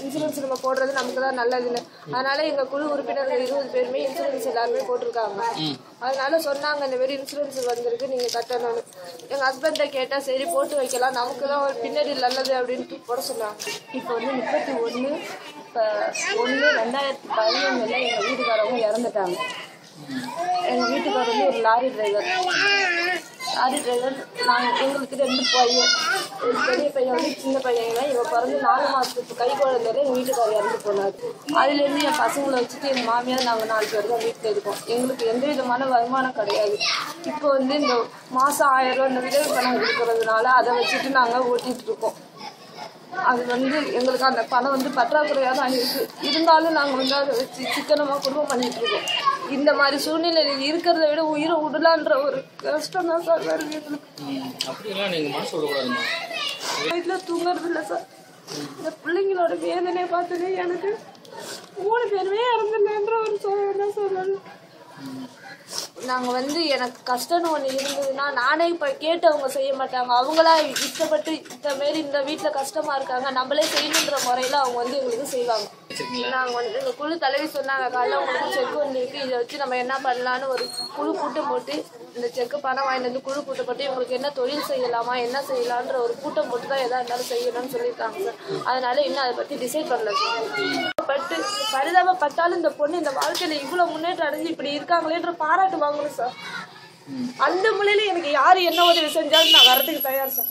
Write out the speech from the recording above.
Insurance நம்ம போடுறது நமக்கு தான் நல்லது இல்லை. அதனால எங்க குழு உறுப்பினர்கள் 20 பேருமே இன்சூரன்ஸ் எல்லாருமே போட்டிருக்காங்க. அதனால சொன்னாங்க இந்த மாதிரி இன்சூரன்ஸ் வந்திருக்கு நீங்க கட்டணும்னு. எங்க ஹஸ்பண்ட கேட்டா சரி போட்டு வைக்கலாம், நமக்கு தான் ஒரு பின்னாடி நல்லது அப்படின்ட்டு போட சொன்னாங்க. இப்போ வந்து 31/1/2011 எங்க வீட்டுக்காரவங்க இறந்துட்டாங்க. எங்க வீட்டுக்காரர் வந்து ஒரு லாரி டிரைவர். எங்களுக்கு 2 பையன், ஒரு பெரிய பையன் வந்து சின்ன பையன். இவன் பிறந்து 4 மாசத்துக்கு கை குழந்தையில எங்கள் வீட்டுக்காரர் இறந்து போனார். அதுலேருந்து என் பசங்களை வச்சுட்டு எங்கள் மாமியார் நாங்கள் 4 பேர் தான் வீட்டில் இருக்கோம். எங்களுக்கு எந்த விதமான வருமானம் கிடையாது. இப்போ வந்து இந்த மாதம் 1000 ரூபா இந்த விதவை பணம் கொடுக்கறதுனால அதை வச்சுட்டு நாங்கள் ஓட்டிகிட்டு இருக்கோம். அது வந்து எங்களுக்கு அந்த பணம் வந்து பற்றாக்குறையாக தான் இருக்கு. இருந்தாலும் நாங்கள் வந்து அதை வச்சு சிக்கனமாக குடும்பம் பண்ணிட்டு இருக்கோம். இந்த மாதிரி சூழ்நிலையில் இருக்கிறத விட உயிரை விடலான்ற ஒரு கஷ்டம் தான் சார் வருது எங்களுக்கு. வீட்டில் தூங்குறது இல்லை சார். இந்த பிள்ளைங்களோட வேதனையை பார்த்ததே எனக்கு 3 பேருமே இறந்துடலான்ற ஒரு சோழம் தான் சார் வருது. நாங்கள் வந்து எனக்கு கஷ்டம்னு ஒன்று இருந்ததுன்னா நானே இப்போ கேட்டு அவங்க செய்ய மாட்டாங்க. அவங்களா இஷ்டப்பட்டு இந்த மாரி இந்த வீட்டில் கஷ்டமா இருக்காங்க நம்மளே செய்யணுன்ற முறையில் அவங்க வந்து எங்களுக்கு செய்வாங்க. நாங்கள் வந்து எங்கள் குழு தலைவி சொன்னாங்க, காலையில் உங்களுக்கு செக் வந்துருக்கு, இதை வச்சு நம்ம என்ன பண்ணலான்னு ஒரு குழு கூட்டம் போட்டு இந்த செக்கு பணம் வாங்கிட்டு வந்து குழு கூட்டம் போட்டு இவங்களுக்கு என்ன தொழில் செய்யலாமா என்ன செய்யலான்ற ஒரு கூட்டம் போட்டு தான் எதாக இருந்தாலும் செய்யணும்னு சொல்லியிருக்காங்க சார். அதனால இன்னும் அதை பற்றி டிசைட் பண்ணல சார். பட்டு பரிதாபப்பட்டாலும் இந்த பொண்ணு இந்த வாழ்க்கையில இவ்வளவு முன்னேற்றம் அடைஞ்சு இப்படி இருக்காங்களேன்ற பாராட்டு வாங்கணும் சார். அந்த முறையில எனக்கு யாரு என்ன உதவி செஞ்சாலும் நான் வரதுக்கு தயார் சார்.